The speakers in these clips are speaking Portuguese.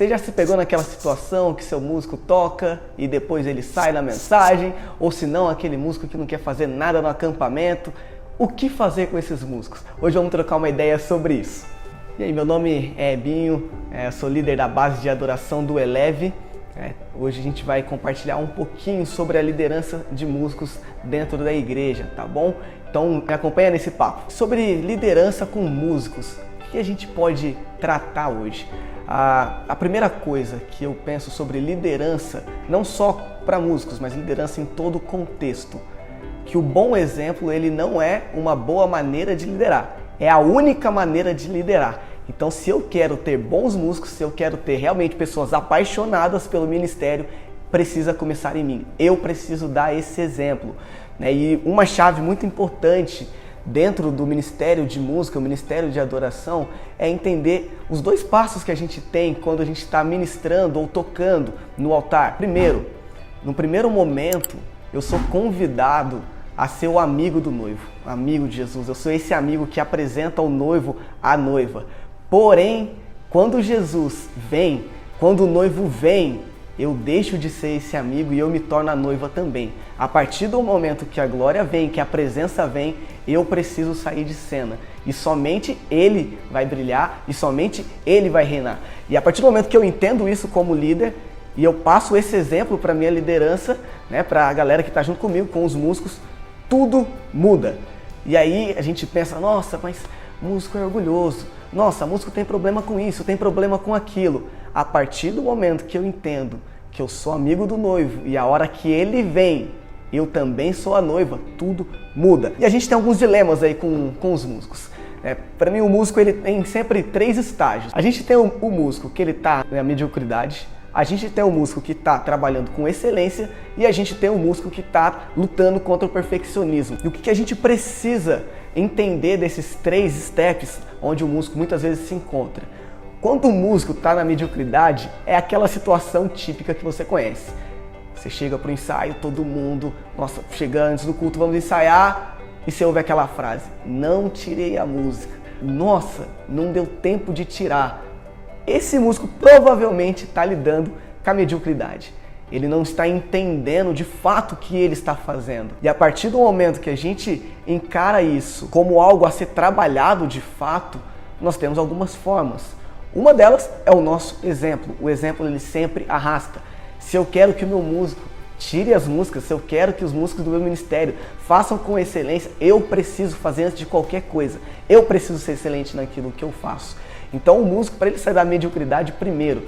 Você já se pegou naquela situação que seu músico toca e depois ele sai na mensagem? Ou se não, aquele músico que não quer fazer nada no acampamento? O que fazer com esses músicos? Hoje vamos trocar uma ideia sobre isso. E aí, meu nome é Ebinho, sou líder da base de adoração do Eleve. Hoje a gente vai compartilhar um pouquinho sobre a liderança de músicos dentro da igreja, tá bom? Então me acompanha nesse papo. Sobre liderança com músicos, o que a gente pode tratar hoje? A primeira coisa que eu penso sobre liderança, não só para músicos, mas liderança em todo o contexto, que o bom exemplo ele não é uma boa maneira de liderar, é a única maneira de liderar. Então, se eu quero ter bons músicos, se eu quero ter realmente pessoas apaixonadas pelo ministério, precisa começar em mim. Eu preciso dar esse exemplo. E uma chave muito importante dentro do ministério de música, o ministério de adoração, é entender os dois passos que a gente tem quando a gente está ministrando ou tocando no altar. Primeiro, no primeiro momento, eu sou convidado a ser o amigo do noivo, amigo de Jesus. Eu sou esse amigo que apresenta o noivo à noiva. Porém, quando Jesus vem, quando o noivo vem, eu deixo de ser esse amigo e eu me torno a noiva também. A partir do momento que a glória vem, que a presença vem, eu preciso sair de cena. E somente Ele vai brilhar e somente Ele vai reinar. E a partir do momento que eu entendo isso como líder, e eu passo esse exemplo para a minha liderança, para a galera que está junto comigo, com os músicos, tudo muda. E aí a gente pensa, nossa, mas músico é orgulhoso. Nossa, músico tem problema com isso, tem problema com aquilo. A partir do momento que eu entendo que eu sou amigo do noivo e a hora que ele vem, eu também sou a noiva, tudo muda. E a gente tem alguns dilemas aí com os músicos. Para mim, o músico ele tem sempre 3 estágios. A gente tem o músico que ele está na mediocridade, a gente tem o músico que está trabalhando com excelência e a gente tem o músico que está lutando contra o perfeccionismo. E o que a gente precisa entender desses 3 steps onde o músico muitas vezes se encontra? Quando o músico está na mediocridade, é aquela situação típica que você conhece. Você chega para o ensaio, todo mundo, nossa, chega antes do culto, vamos ensaiar, e você ouve aquela frase, não tirei a música. Nossa, não deu tempo de tirar. Esse músico provavelmente está lidando com a mediocridade. Ele não está entendendo de fato o que ele está fazendo. E a partir do momento que a gente encara isso como algo a ser trabalhado de fato, nós temos algumas formas. Uma delas é o nosso exemplo. O exemplo ele sempre arrasta. Se eu quero que o meu músico tire as músicas, se eu quero que os músicos do meu ministério façam com excelência, eu preciso fazer antes de qualquer coisa. Eu preciso ser excelente naquilo que eu faço. Então o músico, para ele sair da mediocridade, primeiro,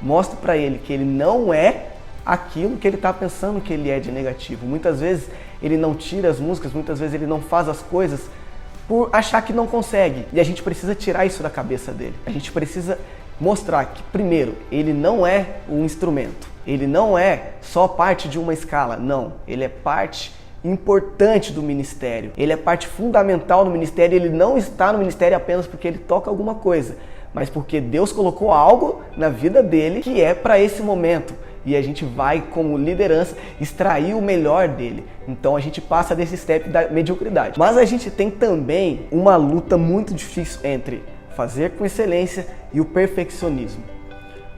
mostre para ele que ele não é aquilo que ele está pensando que ele é de negativo. Muitas vezes ele não tira as músicas, muitas vezes ele não faz as coisas por achar que não consegue. E a gente precisa tirar isso da cabeça dele. A gente precisa mostrar que, primeiro, ele não é um instrumento. Ele não é só parte de uma escala. Não, ele é parte importante do ministério. Ele é parte fundamental do ministério. Ele não está no ministério apenas porque ele toca alguma coisa, mas porque Deus colocou algo na vida dele que é para esse momento. E a gente vai, como liderança, extrair o melhor dele. Então a gente passa desse step da mediocridade. Mas a gente tem também uma luta muito difícil entre fazer com excelência e o perfeccionismo.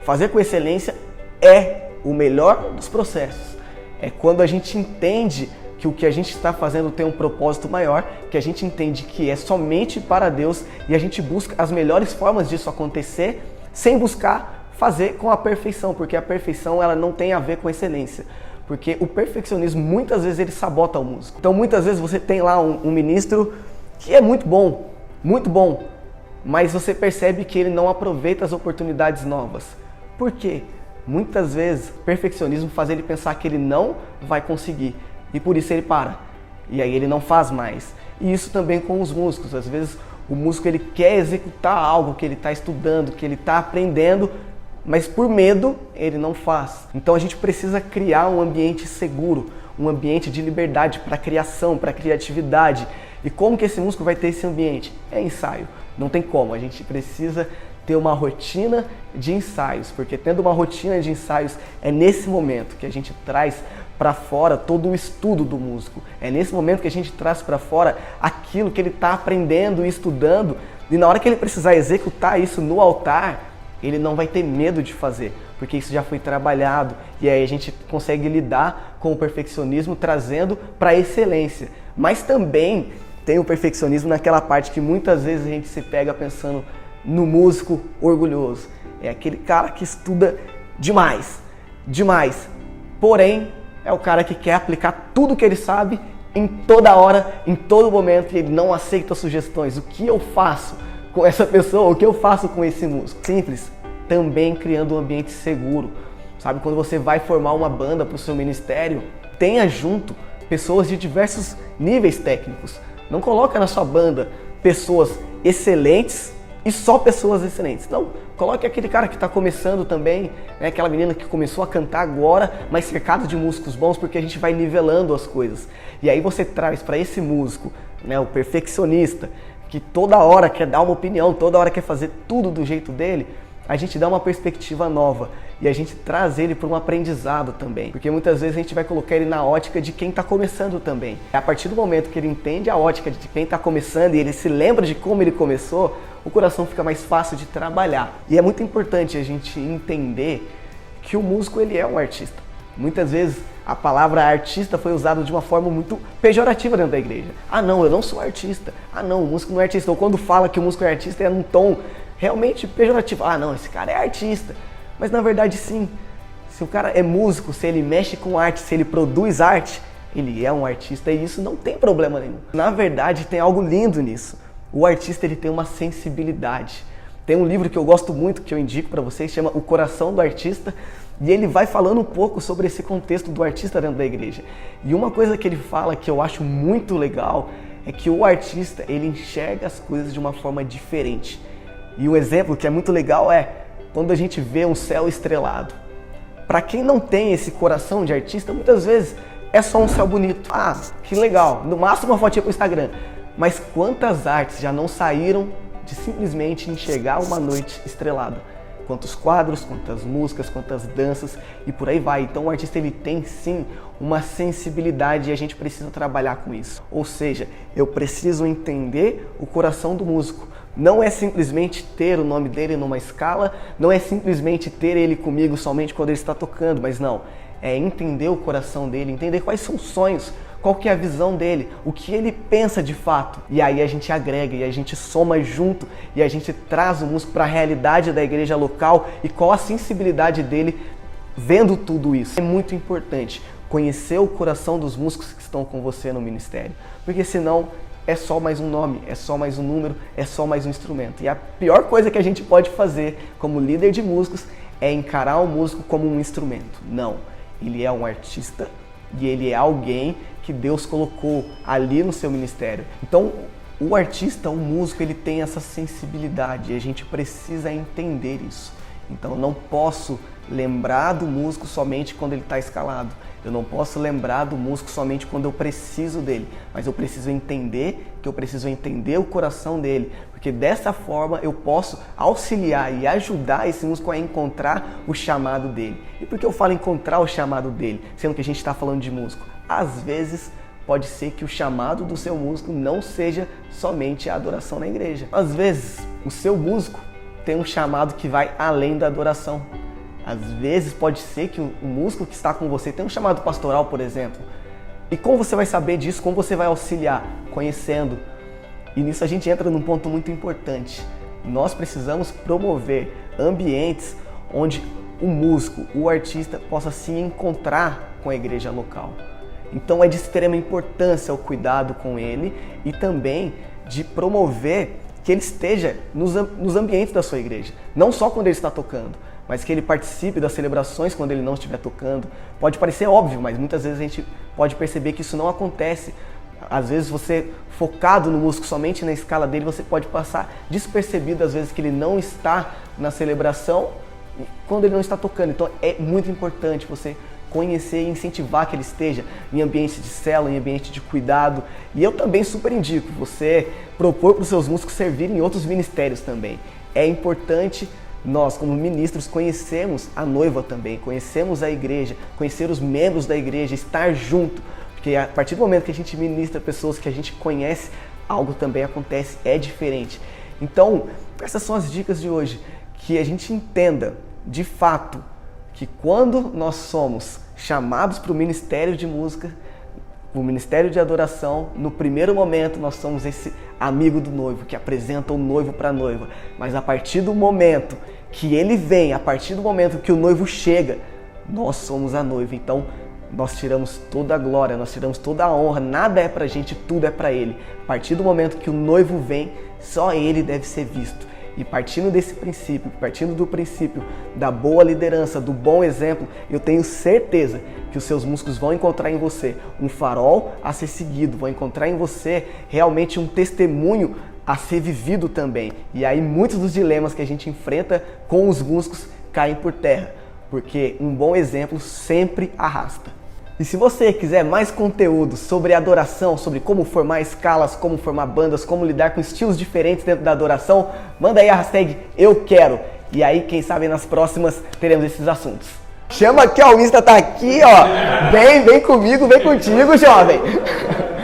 Fazer com excelência é o melhor dos processos. É quando a gente entende que o que a gente está fazendo tem um propósito maior, que a gente entende que é somente para Deus e a gente busca as melhores formas disso acontecer sem buscar fazer com a perfeição, porque a perfeição ela não tem a ver com excelência. Porque o perfeccionismo muitas vezes ele sabota o músico. Então muitas vezes você tem lá um ministro que é muito bom, mas você percebe que ele não aproveita as oportunidades novas. Por quê? Muitas vezes o perfeccionismo faz ele pensar que ele não vai conseguir e por isso ele para. E aí ele não faz mais. E isso também com os músicos. Às vezes o músico ele quer executar algo que ele está estudando, que ele está aprendendo, mas por medo ele não faz. Então a gente precisa criar um ambiente seguro, um ambiente de liberdade para criação, para criatividade. E como que esse músico vai ter esse ambiente? É ensaio. Não tem como, a gente precisa ter uma rotina de ensaios, porque tendo uma rotina de ensaios é nesse momento que a gente traz para fora todo o estudo do músico. É nesse momento que a gente traz para fora aquilo que ele está aprendendo e estudando, e na hora que ele precisar executar isso no altar, ele não vai ter medo de fazer, porque isso já foi trabalhado e aí a gente consegue lidar com o perfeccionismo trazendo para a excelência. Mas também tem o perfeccionismo naquela parte que muitas vezes a gente se pega pensando no músico orgulhoso. É aquele cara que estuda demais, porém é o cara que quer aplicar tudo que ele sabe em toda hora, em todo momento, e ele não aceita sugestões. O que eu faço com essa pessoa? O que eu faço com esse músico? Simples, também criando um ambiente seguro. Sabe, quando você vai formar uma banda para o seu ministério, tenha junto pessoas de diversos níveis técnicos. Não coloca na sua banda pessoas excelentes e só pessoas excelentes. Não, coloque aquele cara que está começando também, né? Aquela menina que começou a cantar agora, mas cercado de músicos bons, porque a gente vai nivelando as coisas. E aí você traz para esse músico, né, o perfeccionista, que toda hora quer dar uma opinião, toda hora quer fazer tudo do jeito dele, a gente dá uma perspectiva nova e a gente traz ele para um aprendizado também. Porque muitas vezes a gente vai colocar ele na ótica de quem está começando também. A partir do momento que ele entende a ótica de quem está começando e ele se lembra de como ele começou, o coração fica mais fácil de trabalhar. E é muito importante a gente entender que o músico ele é um artista. Muitas vezes a palavra artista foi usada de uma forma muito pejorativa dentro da igreja. Ah não, eu não sou artista. Ah não, o músico não é artista. Ou quando fala que o músico é artista é num tom realmente pejorativo. Ah não, esse cara é artista. Mas na verdade sim, se o cara é músico, se ele mexe com arte, se ele produz arte, ele é um artista e isso não tem problema nenhum. Na verdade tem algo lindo nisso. O artista ele tem uma sensibilidade. Tem um livro que eu gosto muito, que eu indico para vocês, chama O Coração do Artista, e ele vai falando um pouco sobre esse contexto do artista dentro da igreja. E uma coisa que ele fala que eu acho muito legal é que o artista ele enxerga as coisas de uma forma diferente. E um exemplo que é muito legal é quando a gente vê um céu estrelado. Para quem não tem esse coração de artista, muitas vezes é só um céu bonito. Ah, que legal, no máximo uma fotinha para o Instagram. Mas quantas artes já não saíram de simplesmente enxergar uma noite estrelada? Quantos quadros, quantas músicas, quantas danças e por aí vai. Então o artista ele tem sim uma sensibilidade e a gente precisa trabalhar com isso. Ou seja, eu preciso entender o coração do músico. Não é simplesmente ter o nome dele numa escala, não é simplesmente ter ele comigo somente quando ele está tocando, mas não. É entender o coração dele, entender quais são os sonhos, qual que é a visão dele, o que ele pensa de fato. E aí a gente agrega, e a gente soma junto, e a gente traz o músico para a realidade da igreja local e qual a sensibilidade dele vendo tudo isso. É muito importante conhecer o coração dos músicos que estão com você no ministério, porque senão é só mais um nome, é só mais um número, é só mais um instrumento. E a pior coisa que a gente pode fazer como líder de músicos é encarar o músico como um instrumento. Não, ele é um artista e ele é alguém que Deus colocou ali no seu ministério. Então, o artista, o músico, ele tem essa sensibilidade e a gente precisa entender isso. Então, eu não posso lembrar do músico somente quando ele está escalado. Eu não posso lembrar do músico somente quando eu preciso dele, mas eu preciso entender que eu preciso entender o coração dele, porque dessa forma eu posso auxiliar e ajudar esse músico a encontrar o chamado dele. E por que eu falo encontrar o chamado dele, sendo que a gente está falando de músico? Às vezes pode ser que o chamado do seu músico não seja somente a adoração na igreja. Às vezes o seu músico tem um chamado que vai além da adoração. Às vezes pode ser que o músico que está com você tem um chamado pastoral, por exemplo. E como você vai saber disso? Como você vai auxiliar? Conhecendo. E nisso a gente entra num ponto muito importante. Nós precisamos promover ambientes onde o músico, o artista, possa se encontrar com a igreja local. Então é de extrema importância o cuidado com ele e também de promover que ele esteja nos ambientes da sua igreja. Não só quando ele está tocando, mas que ele participe das celebrações quando ele não estiver tocando. Pode parecer óbvio, mas muitas vezes a gente pode perceber que isso não acontece. Às vezes você, focado no músico somente na escala dele, você pode passar despercebido às vezes que ele não está na celebração quando ele não está tocando. Então é muito importante você conhecer e incentivar que ele esteja em ambiente de célula, em ambiente de cuidado. E eu também super indico você propor para os seus músicos servirem em outros ministérios também. É importante nós, como ministros, conhecemos a noiva também, conhecemos a igreja, conhecer os membros da igreja, estar junto. Porque a partir do momento que a gente ministra pessoas que a gente conhece, algo também acontece, é diferente. Então, essas são as dicas de hoje. que a gente entenda, de fato, que quando nós somos chamados para o ministério de música, o ministério de adoração, no primeiro momento nós somos esse amigo do noivo, que apresenta o noivo para a noiva. Mas a partir do momento que ele vem, a partir do momento que o noivo chega, nós somos a noiva. Então, nós tiramos toda a glória, nós tiramos toda a honra, nada é pra gente, tudo é pra Ele. A partir do momento que o noivo vem, só Ele deve ser visto. E partindo desse princípio, partindo do princípio da boa liderança, do bom exemplo, eu tenho certeza que os seus músicos vão encontrar em você um farol a ser seguido, vão encontrar em você realmente um testemunho a ser vivido também. E aí muitos dos dilemas que a gente enfrenta com os músicos caem por terra, porque um bom exemplo sempre arrasta. E se você quiser mais conteúdo sobre adoração, sobre como formar escalas, como formar bandas, como lidar com estilos diferentes dentro da adoração, manda aí a hashtag #EuQuero. E aí, quem sabe nas próximas teremos esses assuntos. Chama que o Insta tá aqui, ó. Vem comigo, vem contigo, jovem.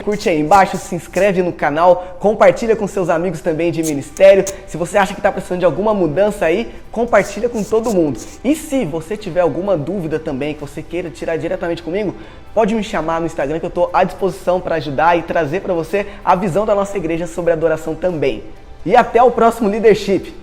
Curte aí embaixo, se inscreve no canal, compartilha com seus amigos também de ministério. Se você acha que está precisando de alguma mudança aí, compartilha com todo mundo. E se você tiver alguma dúvida também, que você queira tirar diretamente comigo, pode me chamar no Instagram que eu estou à disposição para ajudar e trazer para você a visão da nossa igreja sobre adoração também. E até o próximo Leadership!